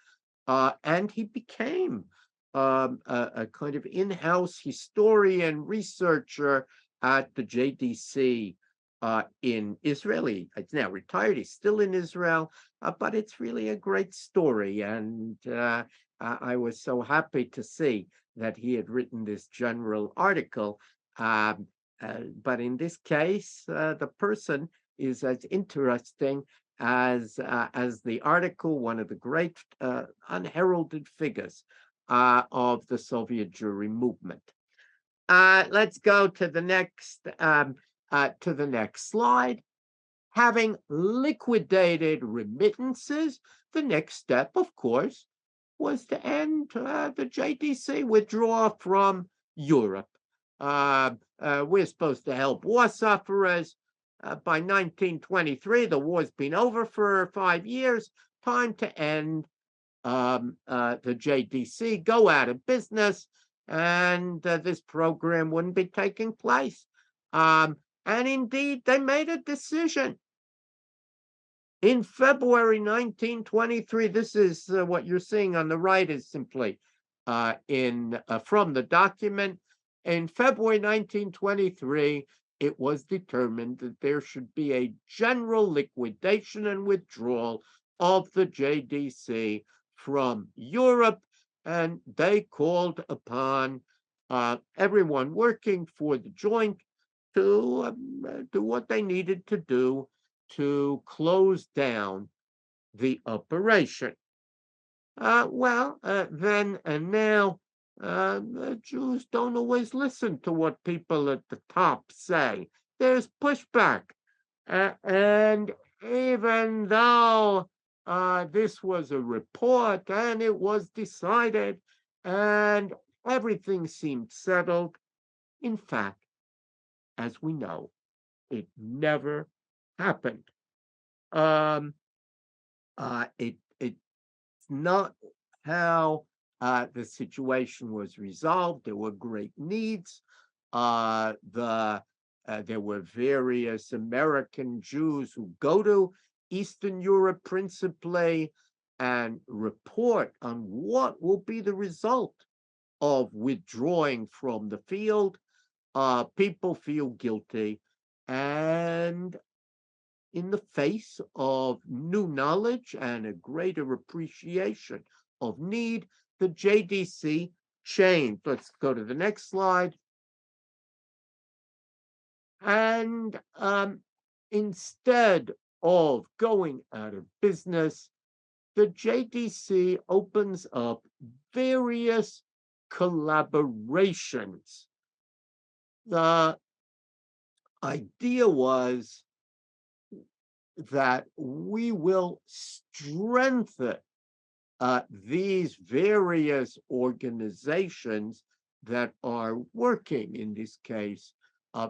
and he became a kind of in-house historian, researcher at the JDC in Israel. He's now retired. He's still in Israel, but it's really a great story. And I was so happy to see that he had written this general article. But in this case, the person is as interesting as the article, one of the great unheralded figures of the Soviet Jewry movement. Let's go to the next slide. Having liquidated remittances, the next step, of course, was to end the JDC, withdraw from Europe. We're supposed to help war sufferers. By 1923, the war's been over for 5 years. Time to end the JDC, go out of business, and this program wouldn't be taking place. And indeed, they made a decision. In February 1923, this is what you're seeing on the right is simply from the document. In February 1923, it was determined that there should be a general liquidation and withdrawal of the JDC from Europe, and they called upon everyone working for the joint to do what they needed to do to close down the operation. Then and now, the Jews don't always listen to what people at the top say. There's pushback. And even though this was a report and it was decided and everything seemed settled, in fact, as we know, it never happened. Um, it's not how the situation was resolved. There were great needs. There were various American Jews who go to Eastern Europe principally and report on what will be the result of withdrawing from the field. People feel guilty, And in the face of new knowledge and a greater appreciation of need, the JDC changed. Let's go to the next slide. And instead of going out of business, the JDC opens up various collaborations. The idea was that we will strengthen these various organizations that are working, in this case,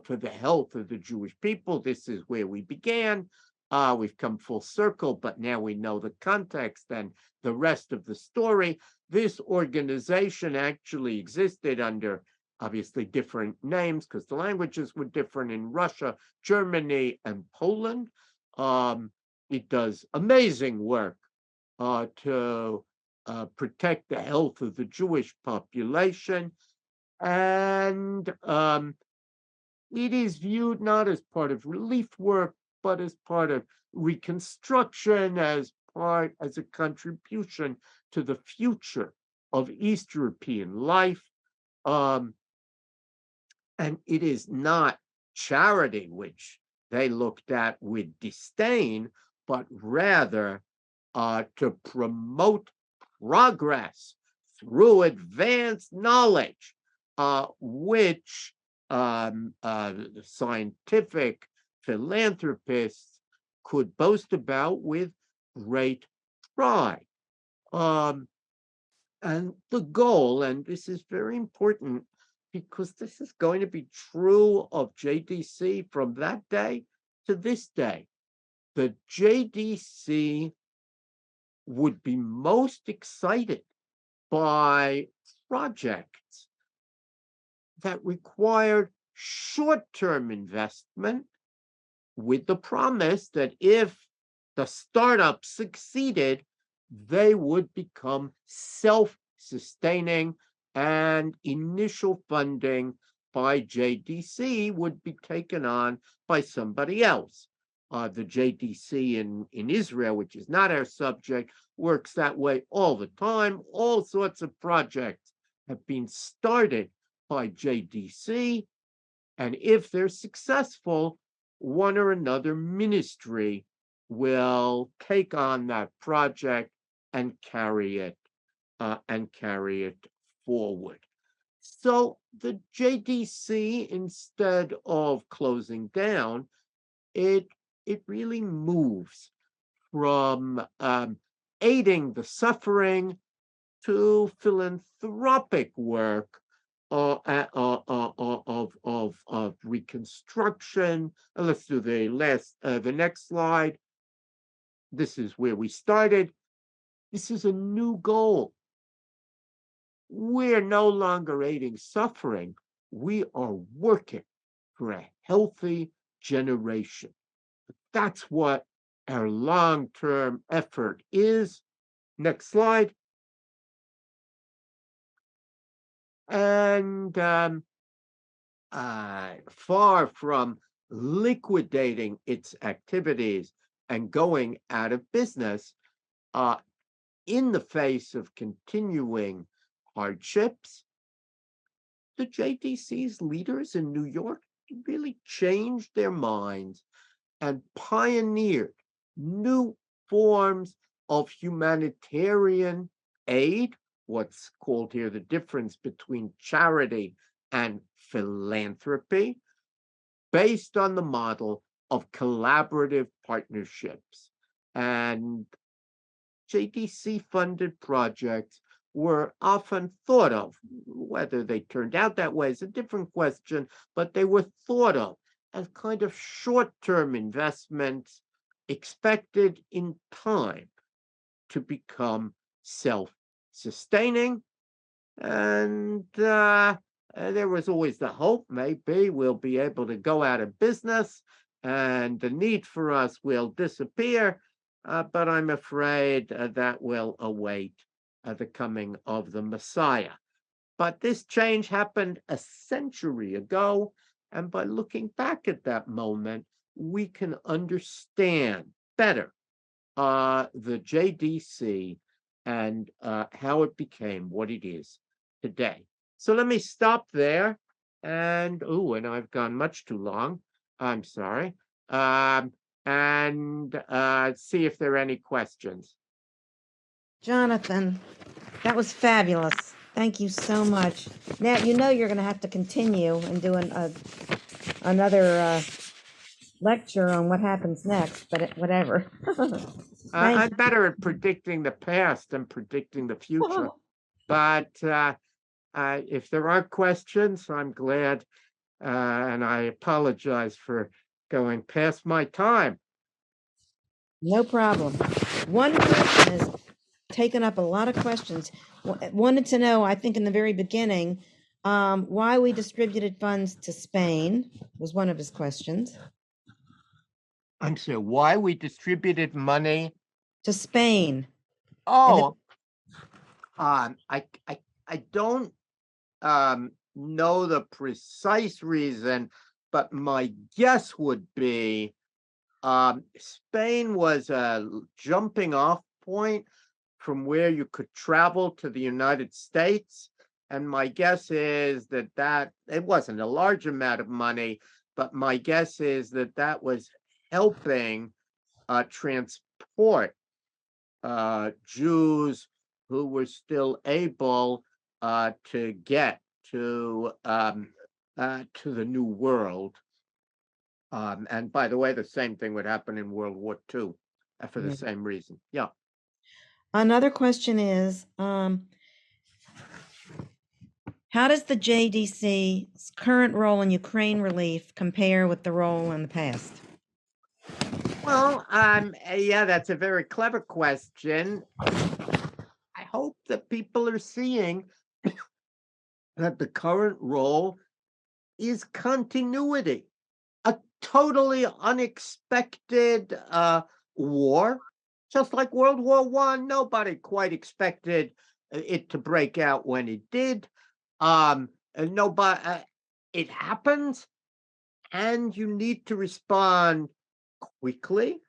for the health of the Jewish people. This is where we began. We've come full circle, but now we know the context and the rest of the story. This organization actually existed under obviously different names because the languages were different in Russia, Germany, and Poland. It does amazing work to protect the health of the Jewish population. And it is viewed not as part of relief work, but as part of reconstruction, as a contribution to the future of East European life. Um, and it is not charity, which they looked at with disdain, but rather to promote progress through advanced knowledge, which scientific philanthropists could boast about with great pride. Um, and the goal, and this is very important because this is going to be true of JDC from that day to this day. The JDC would be most excited by projects that required short-term investment with the promise that if the startup succeeded, they would become self-sustaining and initial funding by JDC would be taken on by somebody else. The JDC in Israel, which is not our subject, works that way all the time. All sorts of projects have been started by JDC, and if they're successful, one or another ministry will take on that project and carry it forward. So the JDC, instead of closing down, it really moves from aiding the suffering to philanthropic work of reconstruction. Let's do the next slide. This is where we started. This is a new goal. We're no longer aiding suffering. We are working for a healthy generation. That's what our long-term effort is. Next slide. And far from liquidating its activities and going out of business, in the face of continuing hardships, the JDC's leaders in New York really changed their minds and pioneered new forms of humanitarian aid, what's called here the difference between charity and philanthropy, based on the model of collaborative partnerships. And JDC funded projects were often thought of. Whether they turned out that way is a different question, but they were thought of as kind of short-term investments expected in time to become self-sustaining. And there was always the hope maybe we'll be able to go out of business and the need for us will disappear. But I'm afraid that will await the coming of the Messiah. But this change happened a century ago, And by looking back at that moment, we can understand better the JDC and how it became what it is today. So let me stop there. And I've gone much too long. I'm sorry. Um, and see if there are any questions. Jonathan, that was fabulous. Thank you so much. Now, you know you're going to have to continue and do another lecture on what happens next, but whatever. Thank I'm better at predicting the past than predicting the future. you. But if there are questions, I'm glad, and I apologize for going past my time. No problem. One person has taken up a lot of questions. Wanted to know, I think in the very beginning, why we distributed funds to Spain was one of his questions. I'm sorry, why we distributed money? To Spain. Oh, I don't know the precise reason, but my guess would be Spain was a jumping off point from where you could travel to the United States. And my guess is that it wasn't a large amount of money, but my guess is that was helping transport Jews who were still able to get to the New World. And by the way, the same thing would happen in World War II for the same reason. Yeah. Another question is, how does the JDC's current role in Ukraine relief compare with the role in the past? Well, yeah, that's a very clever question. I hope that people are seeing that the current role is continuity. A totally unexpected war, just like World War One. Nobody quite expected it to break out when it did. And nobody, it happens, and you need to respond quickly.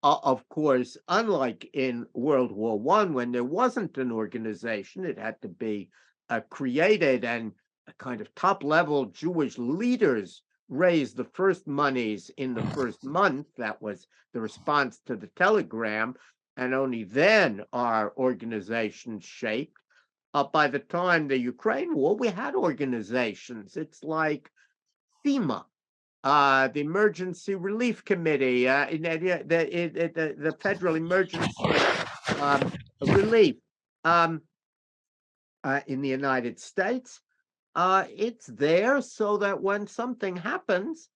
Of course, unlike in World War One, when there wasn't an organization, it had to be created, and a kind of top level Jewish leaders raised the first monies in the first month. That was the response to the telegram, and only then our organization shaped. By the time the Ukraine war, we had organizations. It's like FEMA, the Emergency Relief Committee, the Federal Emergency Relief in the United States. It's there so that when something happens,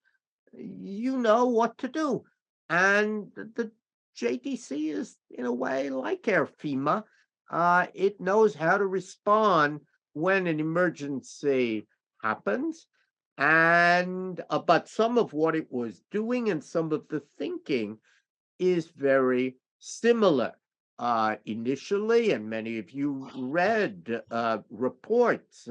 you know what to do. And the JDC is, in a way, like our FEMA. It knows how to respond when an emergency happens. And but some of what it was doing and some of the thinking is very similar. Initially, and many of you read reports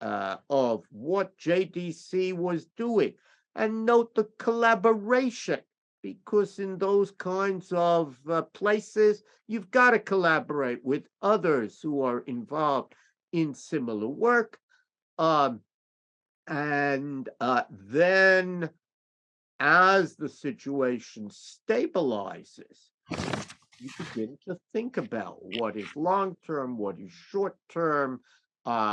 of what JDC was doing, and note the collaboration, because in those kinds of places, you've got to collaborate with others who are involved in similar work. And then, as the situation stabilizes, you begin to think about what is long term, what is short term,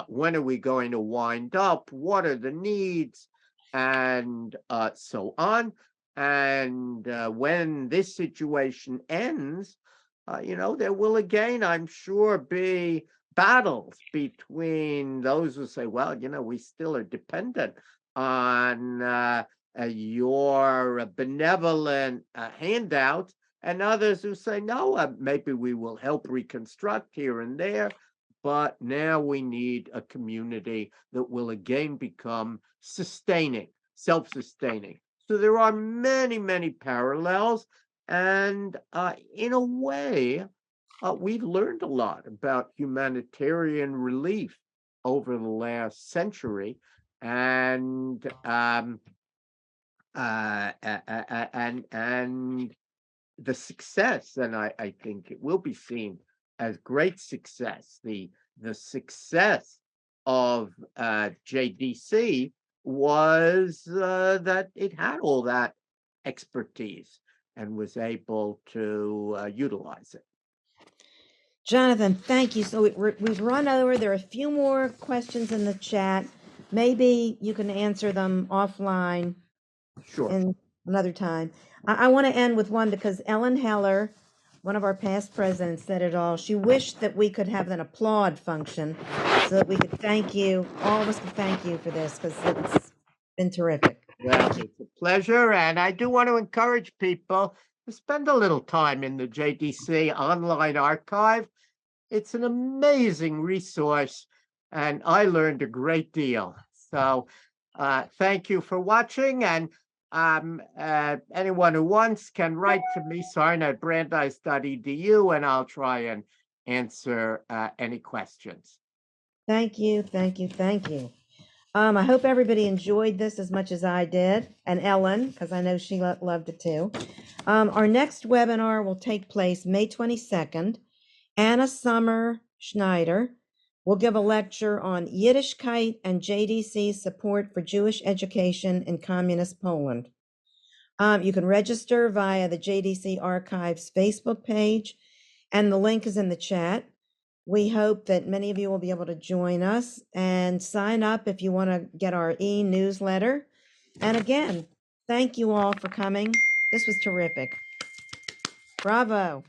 when are we going to wind up, what are the needs, and so on. And when this situation ends, there will again, I'm sure, be battles between those who say, well, we still are dependent on your benevolent handouts, and others who say, no, maybe we will help reconstruct here and there, but now we need a community that will again become sustaining, self-sustaining. So there are many, many parallels. And in a way, we've learned a lot about humanitarian relief over the last century. and and the success, and I think it will be seen as great success. The success of JDC was that it had all that expertise and was able to utilize it. Jonathan, thank you. So we've run over. There are a few more questions in the chat. Maybe you can answer them offline Sure. in another time. I want to end with one because Ellen Heller, one of our past presidents, said it all. She wished that we could have an applaud function so that we could thank you, all of us could thank you for this because it's been terrific. Well, it's a pleasure, and I do want to encourage people to spend a little time in the JDC online archive. It's an amazing resource, and I learned a great deal. So thank you for watching, and anyone who wants can write to me, sarna@brandeis.edu, and I'll try and answer any questions. Thank you, thank you, thank you. I hope everybody enjoyed this as much as I did, and Ellen, because I know she loved it too. Our next webinar will take place May 22nd. Anna Summer Schneider will give a lecture on Yiddishkeit and JDC support for Jewish education in communist Poland. You can register via the JDC Archives Facebook page, and the link is in the chat. We hope that many of you will be able to join us and sign up if you want to get our e-newsletter. And again, thank you all for coming. This was terrific. Bravo.